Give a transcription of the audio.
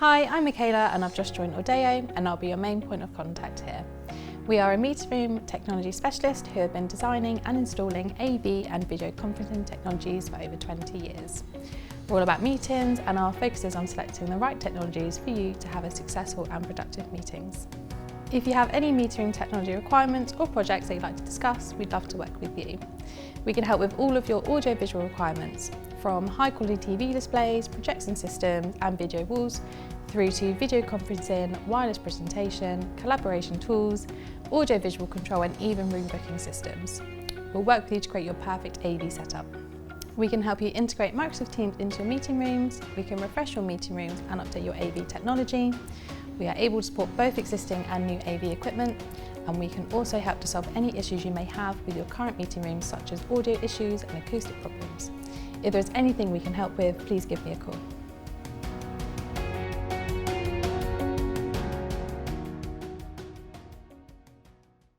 Hi, I'm Michaella and I've just joined AuDeo and I'll be your main point of contact here. We are a meeting room technology specialist who have been designing and installing AV and video conferencing technologies for over 20 years. We're all about meetings and our focus is on selecting the right technologies for you to have a successful and productive meetings. If you have any meeting room technology requirements or projects that you'd like to discuss, we'd love to work with you. We can help with all of your audio-visual requirements, from high-quality TV displays, projection systems and video walls, through to video conferencing, wireless presentation, collaboration tools, audio-visual control and even room booking systems. We'll work with you to create your perfect AV setup. We can help you integrate Microsoft Teams into your meeting rooms, we can refresh your meeting rooms and update your AV technology. We are able to support both existing and new AV equipment, and we can also help to solve any issues you may have with your current meeting rooms, such as audio issues and acoustic problems. If there's anything we can help with, please give me a call.